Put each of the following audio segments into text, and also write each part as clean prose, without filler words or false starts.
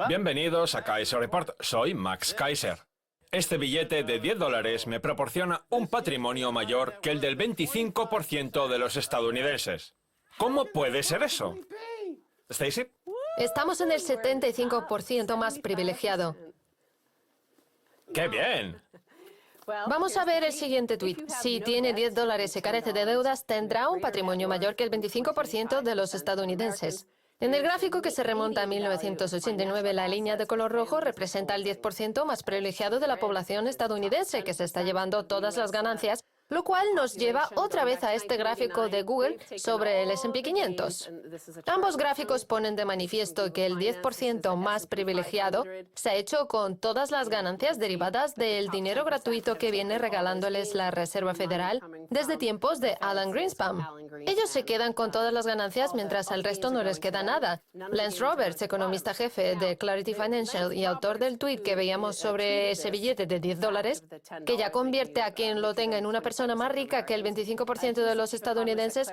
Bienvenidos a Kaiser Report. Soy Max Kaiser. Este billete de $10 me proporciona un patrimonio mayor que el del 25% de los estadounidenses. ¿Cómo puede ser eso? ¿Stacy? Estamos en el 75% más privilegiado. ¡Qué bien! Vamos a ver el siguiente tuit. Si tiene $10 y carece de deudas, tendrá un patrimonio mayor que el 25% de los estadounidenses. En el gráfico que se remonta a 1989, la línea de color rojo representa el 10% más privilegiado de la población estadounidense, que se está llevando todas las ganancias, lo cual nos lleva otra vez a este gráfico de Google sobre el S&P 500. Ambos gráficos ponen de manifiesto que el 10% más privilegiado se ha hecho con todas las ganancias derivadas del dinero gratuito que viene regalándoles la Reserva Federal desde tiempos de Alan Greenspan. Ellos se quedan con todas las ganancias mientras al resto no les queda nada. Lance Roberts, economista jefe de Clarity Financial y autor del tuit que veíamos sobre ese billete de $10, que ya convierte a quien lo tenga en una persona más rica que el 25% de los estadounidenses,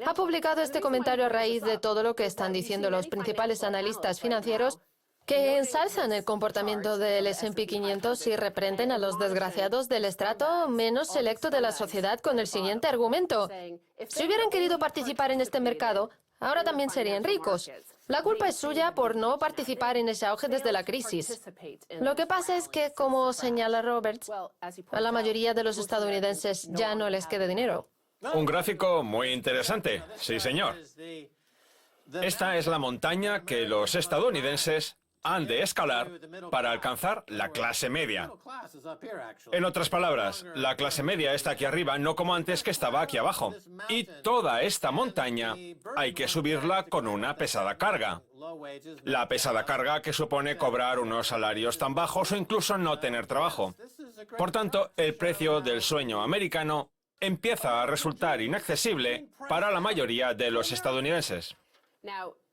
ha publicado este comentario a raíz de todo lo que están diciendo los principales analistas financieros, que ensalzan el comportamiento del S&P 500 y reprenden a los desgraciados del estrato menos selecto de la sociedad con el siguiente argumento: si hubieran querido participar en este mercado, ahora también serían ricos. La culpa es suya por no participar en ese auge desde la crisis. Lo que pasa es que, como señala Roberts, a la mayoría de los estadounidenses ya no les queda dinero. Un gráfico muy interesante. Sí, señor. Esta es la montaña que los estadounidenses han de escalar para alcanzar la clase media. En otras palabras, la clase media está aquí arriba, no como antes que estaba aquí abajo. Y toda esta montaña hay que subirla con una pesada carga. La pesada carga que supone cobrar unos salarios tan bajos o incluso no tener trabajo. Por tanto, el precio del sueño americano empieza a resultar inaccesible para la mayoría de los estadounidenses.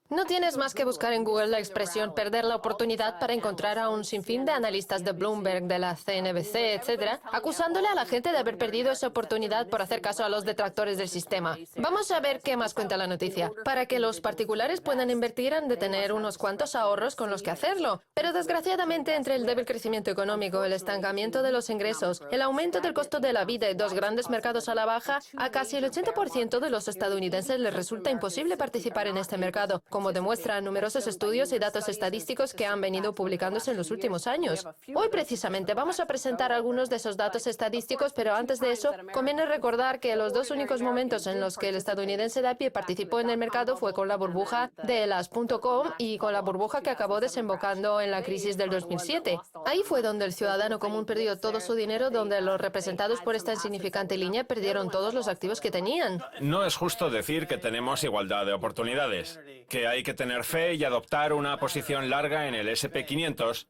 No tienes más que buscar en Google la expresión perder la oportunidad para encontrar a un sinfín de analistas de Bloomberg, de la CNBC, etc., acusándole a la gente de haber perdido esa oportunidad por hacer caso a los detractores del sistema. Vamos a ver qué más cuenta la noticia. Para que los particulares puedan invertir han de tener unos cuantos ahorros con los que hacerlo. Pero desgraciadamente, entre el débil crecimiento económico, el estancamiento de los ingresos, el aumento del costo de la vida y dos grandes mercados a la baja, a casi el 80% de los estadounidenses les resulta imposible participar en este mercado, como demuestran numerosos estudios y datos estadísticos que han venido publicándose en los últimos años. Hoy precisamente vamos a presentar algunos de esos datos estadísticos, pero antes de eso, conviene recordar que los dos únicos momentos en los que el estadounidense de a pie participó en el mercado fue con la burbuja de las .com y con la burbuja que acabó desembocando en la crisis del 2007. Ahí fue donde el ciudadano común perdió todo su dinero, donde los representados por esta insignificante línea perdieron todos los activos que tenían. No es justo decir que tenemos igualdad de oportunidades, que hay que tener fe y adoptar una posición larga en el S&P 500,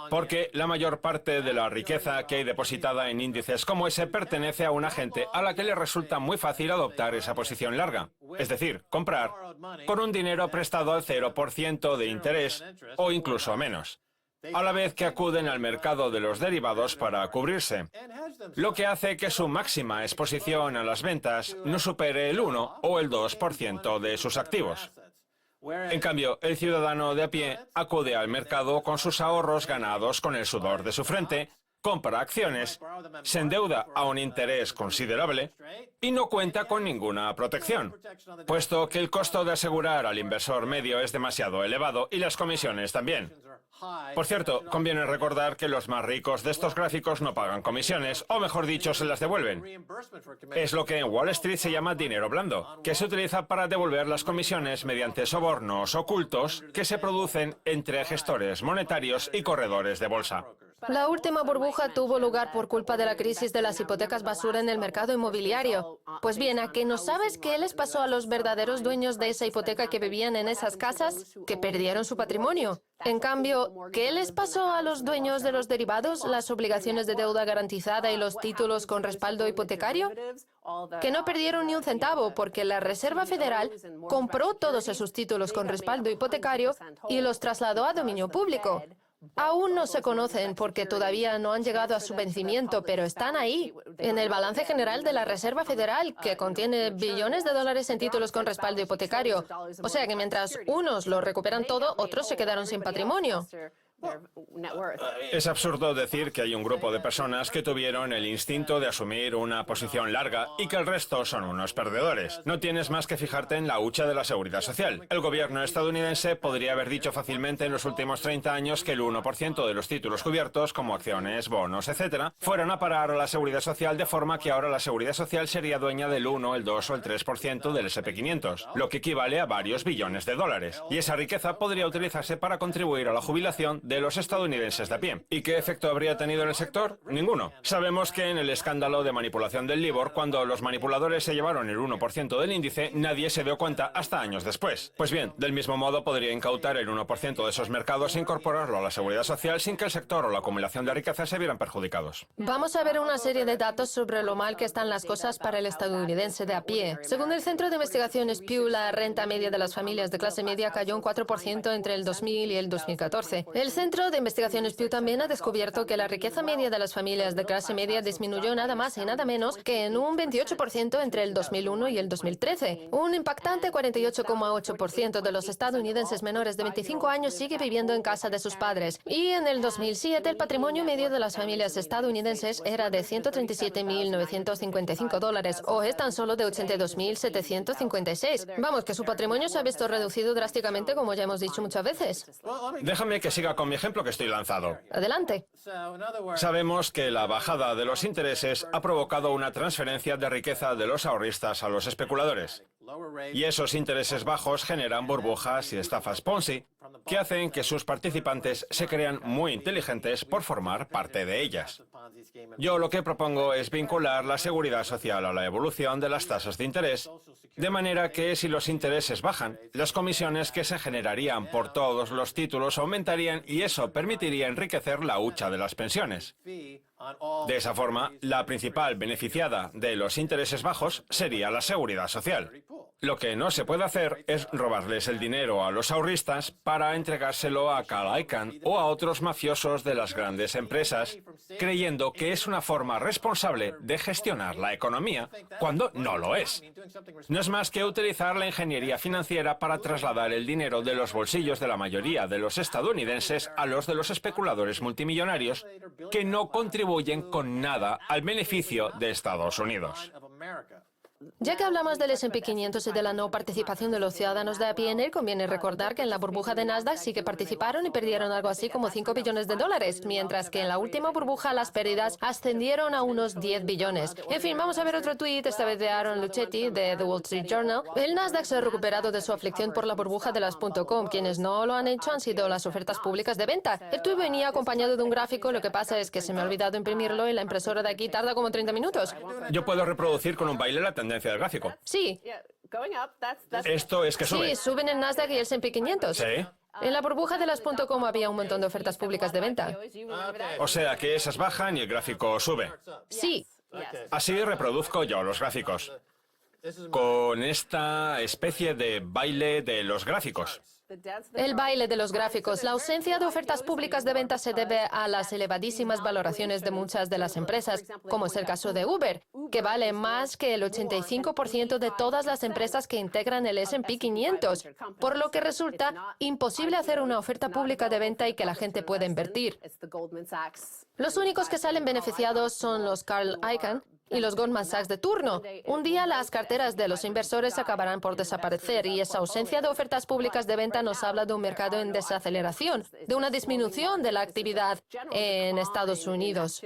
porque la mayor parte de la riqueza que hay depositada en índices como ese pertenece a una gente a la que le resulta muy fácil adoptar esa posición larga, es decir, comprar con un dinero prestado al 0% de interés o incluso menos, a la vez que acuden al mercado de los derivados para cubrirse, lo que hace que su máxima exposición a las ventas no supere el 1 o el 2% de sus activos. En cambio, el ciudadano de a pie acude al mercado con sus ahorros ganados con el sudor de su frente, compra acciones, se endeuda a un interés considerable y no cuenta con ninguna protección, puesto que el costo de asegurar al inversor medio es demasiado elevado y las comisiones también. Por cierto, conviene recordar que los más ricos de estos gráficos no pagan comisiones, o mejor dicho, se las devuelven. Es lo que en Wall Street se llama dinero blando, que se utiliza para devolver las comisiones mediante sobornos ocultos que se producen entre gestores monetarios y corredores de bolsa. La última burbuja tuvo lugar por culpa de la crisis de las hipotecas basura en el mercado inmobiliario. Pues bien, ¿a que no sabes qué les pasó a los verdaderos dueños de esa hipoteca que vivían en esas casas? Que perdieron su patrimonio. En cambio, ¿qué les pasó a los dueños de los derivados, las obligaciones de deuda garantizada y los títulos con respaldo hipotecario? Que no perdieron ni un centavo porque la Reserva Federal compró todos esos títulos con respaldo hipotecario y los trasladó a dominio público. Aún no se conocen porque todavía no han llegado a su vencimiento, pero están ahí, en el balance general de la Reserva Federal, que contiene billones de dólares en títulos con respaldo hipotecario. O sea que mientras unos lo recuperan todo, otros se quedaron sin patrimonio. Es absurdo decir que hay un grupo de personas que tuvieron el instinto de asumir una posición larga y que el resto son unos perdedores. No tienes más que fijarte en la hucha de la seguridad social. El gobierno estadounidense podría haber dicho fácilmente en los últimos 30 años que el 1% de los títulos cubiertos, como acciones, bonos, etc., fueran a parar a la seguridad social, de forma que ahora la seguridad social sería dueña del 1, el 2 o el 3% del S&P 500, lo que equivale a varios billones de dólares. Y esa riqueza podría utilizarse para contribuir a la jubilación de los estadounidenses de a pie. ¿Y qué efecto habría tenido en el sector? Ninguno. Sabemos que en el escándalo de manipulación del LIBOR, cuando los manipuladores se llevaron el 1% del índice, nadie se dio cuenta hasta años después. Pues bien, del mismo modo podría incautar el 1% de esos mercados e incorporarlo a la seguridad social sin que el sector o la acumulación de riqueza se vieran perjudicados. Vamos a ver una serie de datos sobre lo mal que están las cosas para el estadounidense de a pie. Según el Centro de Investigaciones Pew, la renta media de las familias de clase media cayó un 4% entre el 2000 y el 2014. El Centro de Investigaciones Pew también ha descubierto que la riqueza media de las familias de clase media disminuyó nada más y nada menos que en un 28% entre el 2001 y el 2013. Un impactante 48,8% de los estadounidenses menores de 25 años sigue viviendo en casa de sus padres. Y en el 2007 el patrimonio medio de las familias estadounidenses era de $137.955, o es tan solo de $82.756. Vamos, que su patrimonio se ha visto reducido drásticamente, como ya hemos dicho muchas veces. Déjame que siga con mi ejemplo que estoy lanzado. Adelante. Sabemos que la bajada de los intereses ha provocado una transferencia de riqueza de los ahorristas a los especuladores. Y esos intereses bajos generan burbujas y estafas Ponzi que hacen que sus participantes se crean muy inteligentes por formar parte de ellas. Yo lo que propongo es vincular la seguridad social a la evolución de las tasas de interés, de manera que si los intereses bajan, las comisiones que se generarían por todos los títulos aumentarían y eso permitiría enriquecer la hucha de las pensiones. De esa forma, la principal beneficiada de los intereses bajos sería la seguridad social. Lo que no se puede hacer es robarles el dinero a los ahorristas para entregárselo a Carl Icahn o a otros mafiosos de las grandes empresas, creyendo que es una forma responsable de gestionar la economía, cuando no lo es. No es más que utilizar la ingeniería financiera para trasladar el dinero de los bolsillos de la mayoría de los estadounidenses a los de los especuladores multimillonarios que no contribuyen con nada al beneficio de Estados Unidos. Ya que hablamos del S&P 500 y de la no participación de los ciudadanos de a pie en él, conviene recordar que en la burbuja de Nasdaq sí que participaron y perdieron algo así como 5 billones de dólares, mientras que en la última burbuja las pérdidas ascendieron a unos 10 billones. En fin, vamos a ver otro tuit, esta vez de Aaron Luchetti, de The Wall Street Journal. El Nasdaq se ha recuperado de su aflicción por la burbuja de las .com. Quienes no lo han hecho han sido las ofertas públicas de venta. El tuit venía acompañado de un gráfico, lo que pasa es que se me ha olvidado imprimirlo y la impresora de aquí tarda como 30 minutos. Yo puedo reproducir con un baile la tendencia del gráfico. Sí. Esto es que sube. Sí, suben el Nasdaq y el S&P 500. Sí. En la burbuja de las .com había un montón de ofertas públicas de venta. O sea que esas bajan y el gráfico sube. Sí. Así reproduzco yo los gráficos, con esta especie de baile de los gráficos. El baile de los gráficos. La ausencia de ofertas públicas de venta se debe a las elevadísimas valoraciones de muchas de las empresas, como es el caso de Uber, que vale más que el 85% de todas las empresas que integran el S&P 500, por lo que resulta imposible hacer una oferta pública de venta y que la gente pueda invertir. Los únicos que salen beneficiados son los Carl Icahn y los Goldman Sachs de turno. Un día las carteras de los inversores acabarán por desaparecer y esa ausencia de ofertas públicas de venta nos habla de un mercado en desaceleración, de una disminución de la actividad en Estados Unidos.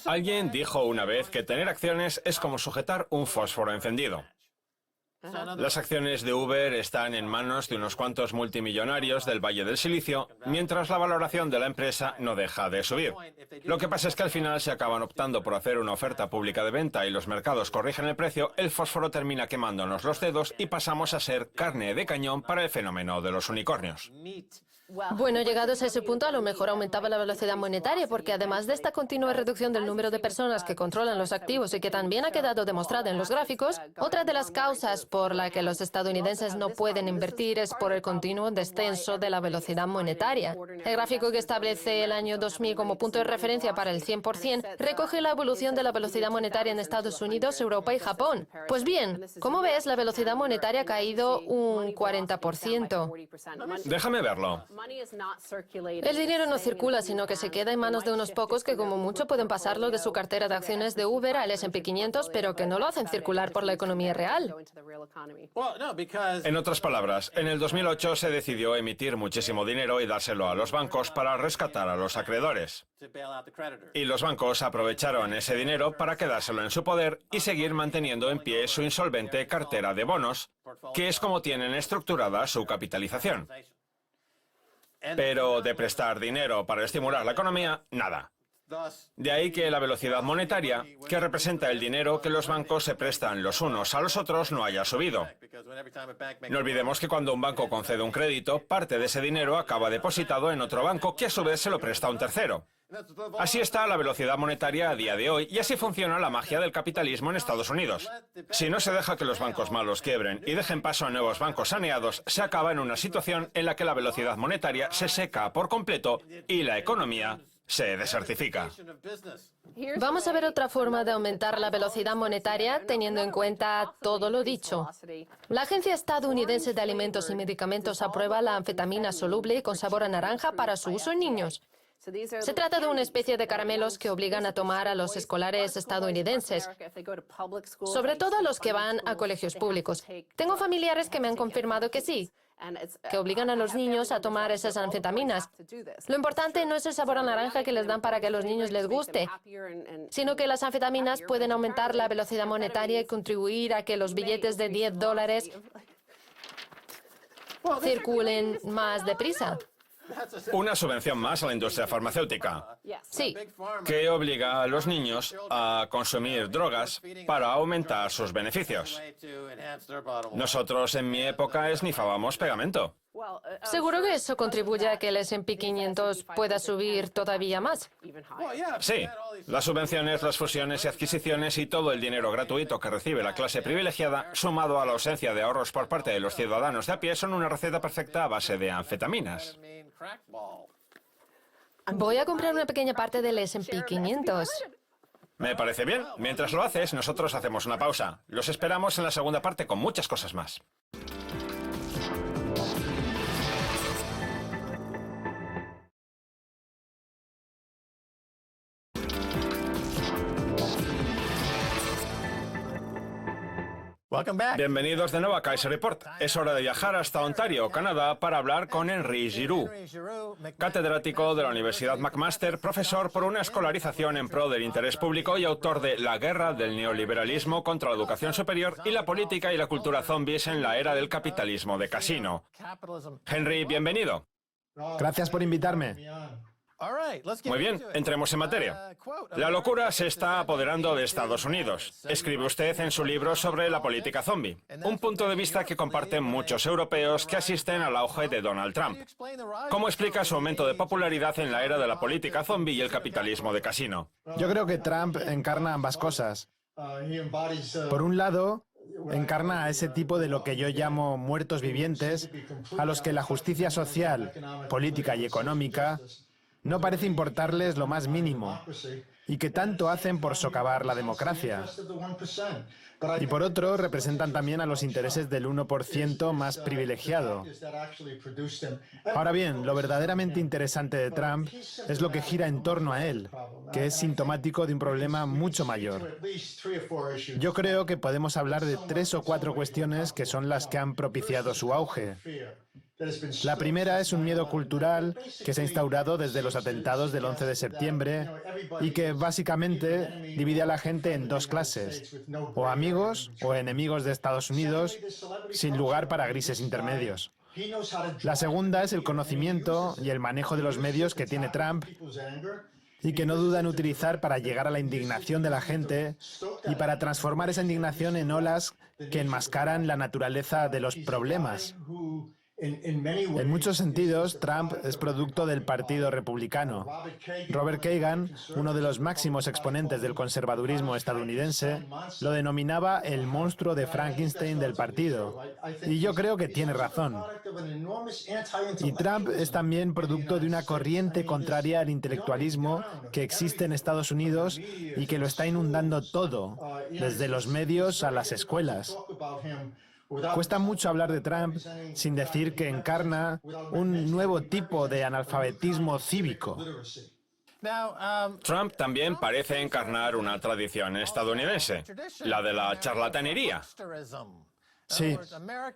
Alguien dijo una vez que tener acciones es como sujetar un fósforo encendido. Las acciones de Uber están en manos de unos cuantos multimillonarios del Valle del Silicio, mientras la valoración de la empresa no deja de subir. Lo que pasa es que al final se acaban optando por hacer una oferta pública de venta y los mercados corrigen el precio, el fósforo termina quemándonos los dedos y pasamos a ser carne de cañón para el fenómeno de los unicornios. Bueno, llegados a ese punto, a lo mejor aumentaba la velocidad monetaria, porque además de esta continua reducción del número de personas que controlan los activos y que también ha quedado demostrada en los gráficos, otra de las causas por la que los estadounidenses no pueden invertir es por el continuo descenso de la velocidad monetaria. El gráfico que establece el año 2000 como punto de referencia para el 100% recoge la evolución de la velocidad monetaria en Estados Unidos, Europa y Japón. Pues bien, como ves, la velocidad monetaria ha caído un 40%. Déjame verlo. El dinero no circula, sino que se queda en manos de unos pocos que como mucho pueden pasarlo de su cartera de acciones de Uber al S&P 500, pero que no lo hacen circular por la economía real. En otras palabras, en el 2008 se decidió emitir muchísimo dinero y dárselo a los bancos para rescatar a los acreedores. Y los bancos aprovecharon ese dinero para quedárselo en su poder y seguir manteniendo en pie su insolvente cartera de bonos, que es como tienen estructurada su capitalización. Pero de prestar dinero para estimular la economía, nada. De ahí que la velocidad monetaria, que representa el dinero que los bancos se prestan los unos a los otros, no haya subido. No olvidemos que cuando un banco concede un crédito, parte de ese dinero acaba depositado en otro banco que a su vez se lo presta a un tercero. Así está la velocidad monetaria a día de hoy y así funciona la magia del capitalismo en Estados Unidos. Si no se deja que los bancos malos quiebren y dejen paso a nuevos bancos saneados, se acaba en una situación en la que la velocidad monetaria se seca por completo y la economía se desertifica. Vamos a ver otra forma de aumentar la velocidad monetaria teniendo en cuenta todo lo dicho. La Agencia Estadounidense de Alimentos y Medicamentos aprueba la anfetamina soluble con sabor a naranja para su uso en niños. Se trata de una especie de caramelos que obligan a tomar a los escolares estadounidenses, sobre todo a los que van a colegios públicos. Tengo familiares que me han confirmado que sí, que obligan a los niños a tomar esas anfetaminas. Lo importante no es el sabor a naranja que les dan para que a los niños les guste, sino que las anfetaminas pueden aumentar la velocidad monetaria y contribuir a que los billetes de $10 circulen más deprisa. Una subvención más a la industria farmacéutica, Sí. que obliga a los niños a consumir drogas para aumentar sus beneficios. Nosotros en mi época esnifábamos pegamento. Seguro que eso contribuye a que el S&P 500 pueda subir todavía más. Sí, las subvenciones, las fusiones y adquisiciones y todo el dinero gratuito que recibe la clase privilegiada, sumado a la ausencia de ahorros por parte de los ciudadanos de a pie, son una receta perfecta a base de anfetaminas. Voy a comprar una pequeña parte del S&P 500. Me parece bien. Mientras lo haces, nosotros hacemos una pausa. Los esperamos en la segunda parte con muchas cosas más. Bienvenidos de nuevo a Kaiser Report. Es hora de viajar hasta Ontario, Canadá, para hablar con Henry Giroux, catedrático de la Universidad McMaster, profesor por una escolarización en pro del interés público y autor de La guerra del neoliberalismo contra la educación superior y la política y la cultura zombies en la era del capitalismo de casino. Henry, bienvenido. Gracias por invitarme. Muy bien, entremos en materia. La locura se está apoderando de Estados Unidos. Escribe usted en su libro sobre la política zombie, un punto de vista que comparten muchos europeos que asisten al auge de Donald Trump. ¿Cómo explica su aumento de popularidad en la era de la política zombie y el capitalismo de casino? Yo creo que Trump encarna ambas cosas. Por un lado, encarna a ese tipo de lo que yo llamo muertos vivientes, a los que la justicia social, política y económica no parece importarles lo más mínimo, y que tanto hacen por socavar la democracia. Y por otro, representan también a los intereses del 1% más privilegiado. Ahora bien, lo verdaderamente interesante de Trump es lo que gira en torno a él, que es sintomático de un problema mucho mayor. Yo creo que podemos hablar de 3 o 4 cuestiones que son las que han propiciado su auge. La primera es un miedo cultural que se ha instaurado desde los atentados del 11 de septiembre y que básicamente divide a la gente en 2 clases, o amigos o enemigos de Estados Unidos, sin lugar para grises intermedios. La segunda es el conocimiento y el manejo de los medios que tiene Trump y que no duda en utilizar para llegar a la indignación de la gente y para transformar esa indignación en olas que enmascaran la naturaleza de los problemas. En muchos sentidos, Trump es producto del Partido Republicano. Robert Kagan, uno de los máximos exponentes del conservadurismo estadounidense, lo denominaba el monstruo de Frankenstein del partido. Y yo creo que tiene razón. Y Trump es también producto de una corriente contraria al intelectualismo que existe en Estados Unidos y que lo está inundando todo, desde los medios a las escuelas. Cuesta mucho hablar de Trump sin decir que encarna un nuevo tipo de analfabetismo cívico. Trump también parece encarnar una tradición estadounidense, la de la charlatanería. Sí.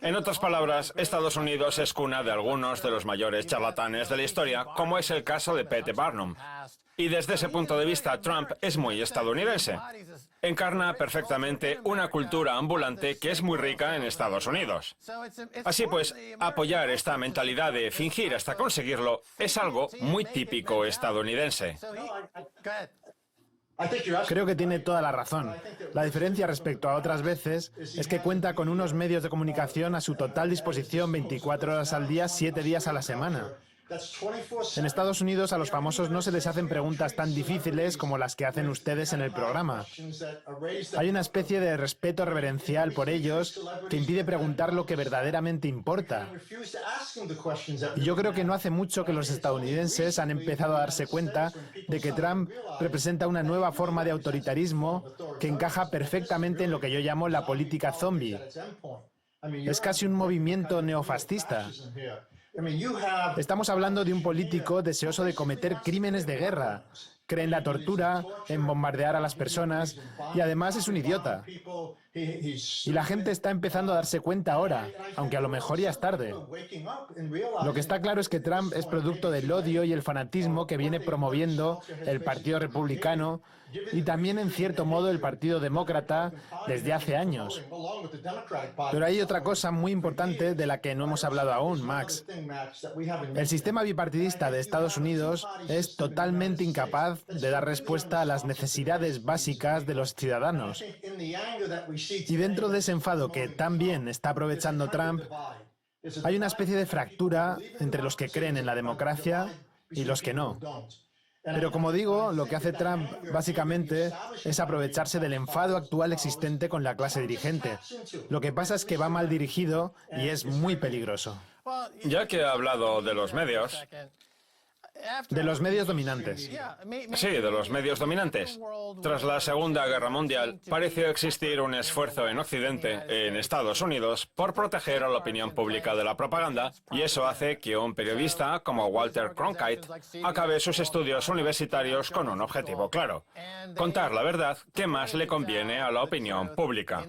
En otras palabras, Estados Unidos es cuna de algunos de los mayores charlatanes de la historia, como es el caso de P.T. Barnum. Y desde ese punto de vista, Trump es muy estadounidense. Encarna perfectamente una cultura ambulante que es muy rica en Estados Unidos. Así pues, apoyar esta mentalidad de fingir hasta conseguirlo es algo muy típico estadounidense. Creo que tiene toda la razón. La diferencia respecto a otras veces es que cuenta con unos medios de comunicación a su total disposición 24 horas al día, 7 días a la semana. En Estados Unidos a los famosos no se les hacen preguntas tan difíciles como las que hacen ustedes en el programa. Hay una especie de respeto reverencial por ellos que impide preguntar lo que verdaderamente importa. Y yo creo que no hace mucho que los estadounidenses han empezado a darse cuenta de que Trump representa una nueva forma de autoritarismo que encaja perfectamente en lo que yo llamo la política zombie. Es casi un movimiento neofascista. Estamos hablando de un político deseoso de cometer crímenes de guerra. Cree en la tortura, en bombardear a las personas y además es un idiota. Y la gente está empezando a darse cuenta ahora, aunque a lo mejor ya es tarde. Lo que está claro es que Trump es producto del odio y el fanatismo que viene promoviendo el Partido Republicano y también, en cierto modo, el Partido Demócrata desde hace años. Pero hay otra cosa muy importante de la que no hemos hablado aún, Max. El sistema bipartidista de Estados Unidos es totalmente incapaz de dar respuesta a las necesidades básicas de los ciudadanos. Y dentro de ese enfado que también está aprovechando Trump, hay una especie de fractura entre los que creen en la democracia y los que no. Pero como digo, lo que hace Trump básicamente es aprovecharse del enfado actual existente con la clase dirigente. Lo que pasa es que va mal dirigido y es muy peligroso. Ya que he hablado de los medios... De los medios dominantes. Sí, de los medios dominantes. Tras la Segunda Guerra Mundial, pareció existir un esfuerzo en Occidente, en Estados Unidos, por proteger a la opinión pública de la propaganda, y eso hace que un periodista como Walter Cronkite acabe sus estudios universitarios con un objetivo claro: contar la verdad que más le conviene a la opinión pública.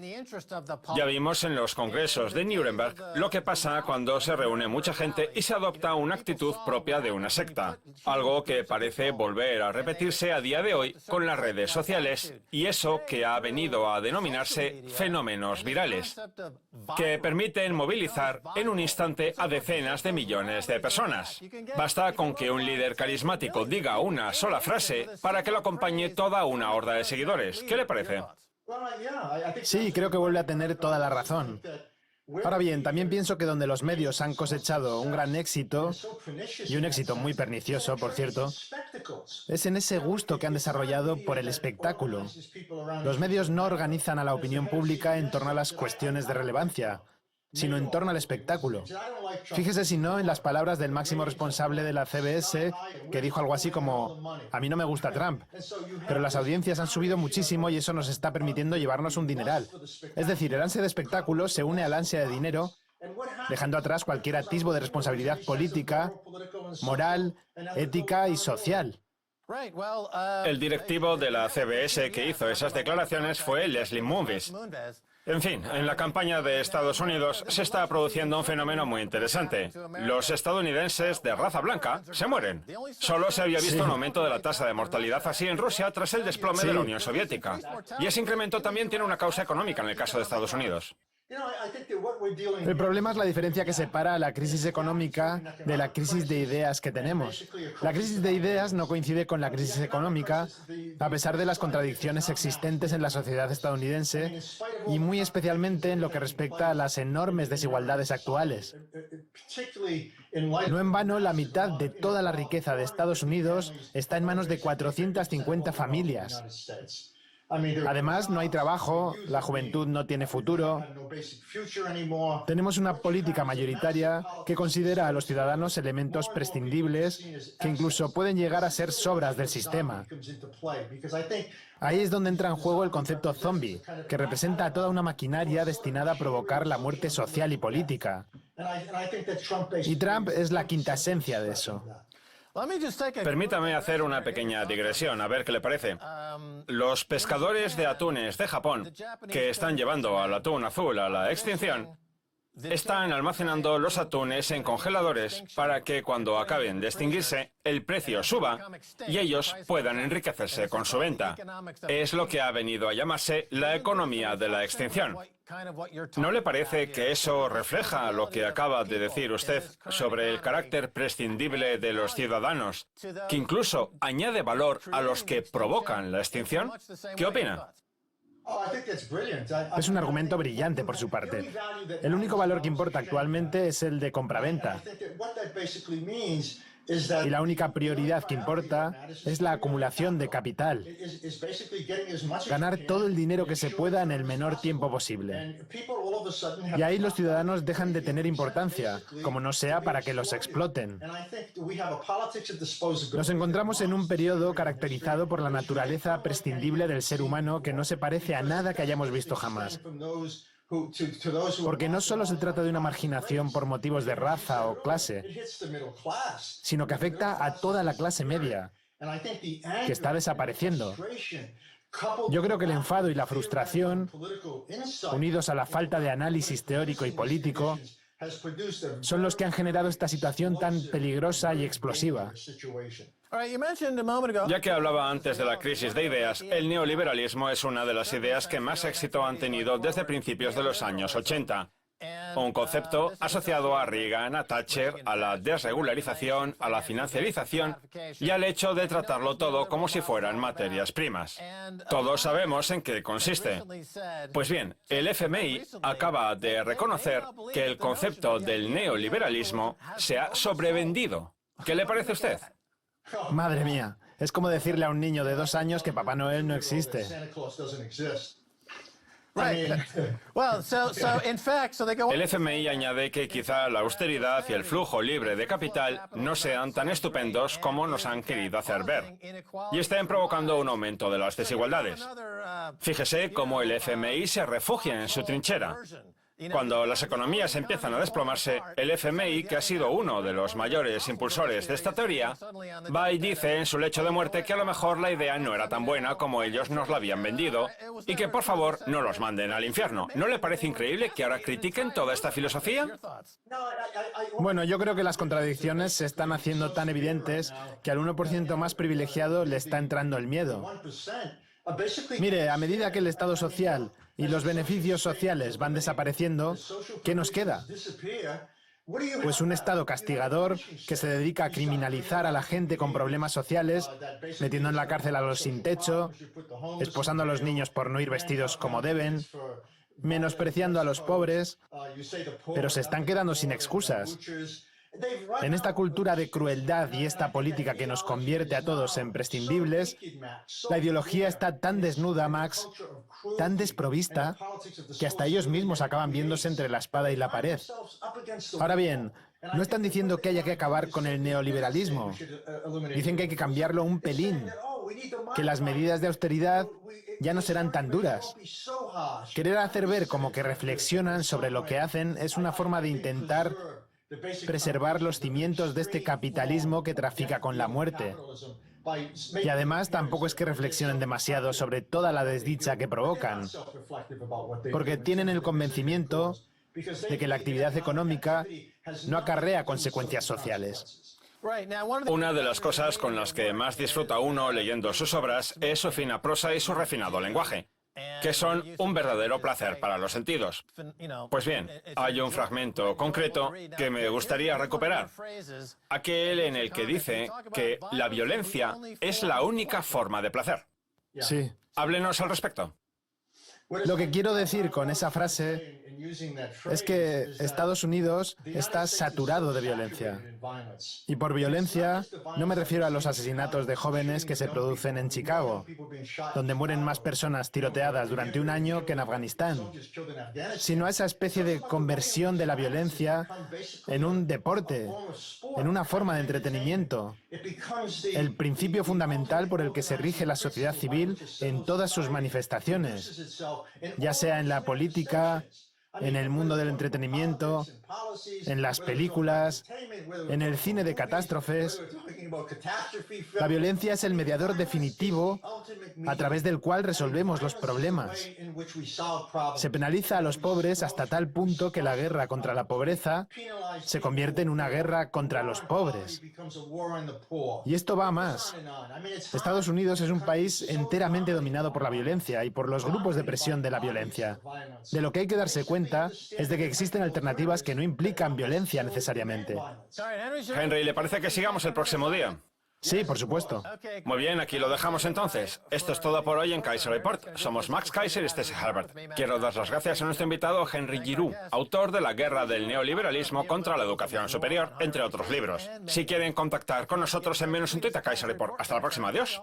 Ya vimos en los congresos de Nuremberg lo que pasa cuando se reúne mucha gente y se adopta una actitud propia de una secta. Algo que parece volver a repetirse a día de hoy con las redes sociales y eso que ha venido a denominarse fenómenos virales, que permiten movilizar en un instante a decenas de millones de personas. Basta con que un líder carismático diga una sola frase para que lo acompañe toda una horda de seguidores. ¿Qué le parece? Sí, creo que vuelve a tener toda la razón. Ahora bien, también pienso que donde los medios han cosechado un gran éxito, y un éxito muy pernicioso, por cierto, es en ese gusto que han desarrollado por el espectáculo. Los medios no organizan a la opinión pública en torno a las cuestiones de relevancia, sino en torno al espectáculo. Fíjese si no en las palabras del máximo responsable de la CBS, que dijo algo así como: a mí no me gusta Trump, pero las audiencias han subido muchísimo y eso nos está permitiendo llevarnos un dineral. Es decir, el ansia de espectáculo se une al ansia de dinero, dejando atrás cualquier atisbo de responsabilidad política, moral, ética y social. El directivo de la CBS que hizo esas declaraciones fue Leslie Moonves. En fin, en la campaña de Estados Unidos se está produciendo un fenómeno muy interesante. Los estadounidenses de raza blanca se mueren. Solo se había visto un aumento de la tasa de mortalidad así en Rusia tras el desplome de la Unión Soviética. Y ese incremento también tiene una causa económica en el caso de Estados Unidos. El problema es la diferencia que separa la crisis económica de la crisis de ideas que tenemos. La crisis de ideas no coincide con la crisis económica, a pesar de las contradicciones existentes en la sociedad estadounidense y muy especialmente en lo que respecta a las enormes desigualdades actuales. No en vano, la mitad de toda la riqueza de Estados Unidos está en manos de 450 familias. Además, no hay trabajo, la juventud no tiene futuro. Tenemos una política mayoritaria que considera a los ciudadanos elementos prescindibles que incluso pueden llegar a ser sobras del sistema. Ahí es donde entra en juego el concepto zombie, que representa a toda una maquinaria destinada a provocar la muerte social y política. Y Trump es la quinta esencia de eso. Permítame hacer una pequeña digresión, a ver qué le parece. Los pescadores de atunes de Japón, que están llevando al atún azul a la extinción, están almacenando los atunes en congeladores para que cuando acaben de extinguirse, el precio suba y ellos puedan enriquecerse con su venta. Es lo que ha venido a llamarse la economía de la extinción. ¿No le parece que eso refleja lo que acaba de decir usted sobre el carácter prescindible de los ciudadanos, que incluso añade valor a los que provocan la extinción? ¿Qué opina? Es un argumento brillante por su parte. El único valor que importa actualmente es el de compraventa. Y la única prioridad que importa es la acumulación de capital. Ganar todo el dinero que se pueda en el menor tiempo posible. Y ahí los ciudadanos dejan de tener importancia, como no sea para que los exploten. Nos encontramos en un periodo caracterizado por la naturaleza prescindible del ser humano que no se parece a nada que hayamos visto jamás. Porque no solo se trata de una marginación por motivos de raza o clase, sino que afecta a toda la clase media, que está desapareciendo. Yo creo que el enfado y la frustración, unidos a la falta de análisis teórico y político, son los que han generado esta situación tan peligrosa y explosiva. Ya que hablaba antes de la crisis de ideas, el neoliberalismo es una de las ideas que más éxito han tenido desde principios de los años 80. Un concepto asociado a Reagan, a Thatcher, a la desregularización, a la financiarización y al hecho de tratarlo todo como si fueran materias primas. Todos sabemos en qué consiste. Pues bien, el FMI acaba de reconocer que el concepto del neoliberalismo se ha sobrevendido. ¿Qué le parece a usted? Madre mía, es como decirle a un niño de 2 años que Papá Noel no existe. El FMI añade que quizá la austeridad y el flujo libre de capital no sean tan estupendos como nos han querido hacer ver, y estén provocando un aumento de las desigualdades. Fíjese cómo el FMI se refugia en su trinchera. Cuando las economías empiezan a desplomarse, el FMI, que ha sido uno de los mayores impulsores de esta teoría, va y dice en su lecho de muerte que a lo mejor la idea no era tan buena como ellos nos la habían vendido y que por favor no los manden al infierno. ¿No le parece increíble que ahora critiquen toda esta filosofía? Bueno, yo creo que las contradicciones se están haciendo tan evidentes que al 1% más privilegiado le está entrando el miedo. Mire, a medida que el Estado social y los beneficios sociales van desapareciendo, ¿qué nos queda? Pues un Estado castigador que se dedica a criminalizar a la gente con problemas sociales, metiendo en la cárcel a los sin techo, esposando a los niños por no ir vestidos como deben, menospreciando a los pobres, pero se están quedando sin excusas. En esta cultura de crueldad y esta política que nos convierte a todos en prescindibles, la ideología está tan desnuda, Max, tan desprovista, que hasta ellos mismos acaban viéndose entre la espada y la pared. Ahora bien, no están diciendo que haya que acabar con el neoliberalismo. Dicen que hay que cambiarlo un pelín, que las medidas de austeridad ya no serán tan duras. Querer hacer ver como que reflexionan sobre lo que hacen es una forma de intentar preservar los cimientos de este capitalismo que trafica con la muerte. Y además tampoco es que reflexionen demasiado sobre toda la desdicha que provocan, porque tienen el convencimiento de que la actividad económica no acarrea consecuencias sociales. Una de las cosas con las que más disfruta uno leyendo sus obras es su fina prosa y su refinado lenguaje. que son un verdadero placer para los sentidos. Pues bien, hay un fragmento concreto que me gustaría recuperar. Aquel en el que dice que la violencia es la única forma de placer. Sí. Háblenos al respecto. Lo que quiero decir con esa frase es que Estados Unidos está saturado de violencia. Y por violencia no me refiero a los asesinatos de jóvenes que se producen en Chicago, donde mueren más personas tiroteadas durante un año que en Afganistán, sino a esa especie de conversión de la violencia en un deporte, en una forma de entretenimiento, el principio fundamental por el que se rige la sociedad civil en todas sus manifestaciones, ya sea en la política, en el mundo del entretenimiento, en las películas, en el cine de catástrofes. La violencia es el mediador definitivo a través del cual resolvemos los problemas. Se penaliza a los pobres hasta tal punto que la guerra contra la pobreza se convierte en una guerra contra los pobres. Y esto va a más. Estados Unidos es un país enteramente dominado por la violencia y por los grupos de presión de la violencia. De lo que hay que darse cuenta es de que existen alternativas que no implican violencia necesariamente. Henry, ¿le parece que sigamos el próximo día? Sí, por supuesto. Muy bien, aquí lo dejamos entonces. Esto es todo por hoy en Kaiser Report. Somos Max Kaiser y Stacey Herbert. Quiero dar las gracias a nuestro invitado Henry Giroux, autor de La guerra del neoliberalismo contra la educación superior, entre otros libros. Si quieren contactar con nosotros, envíenos un tweet a Kaiser Report. Hasta la próxima. Adiós.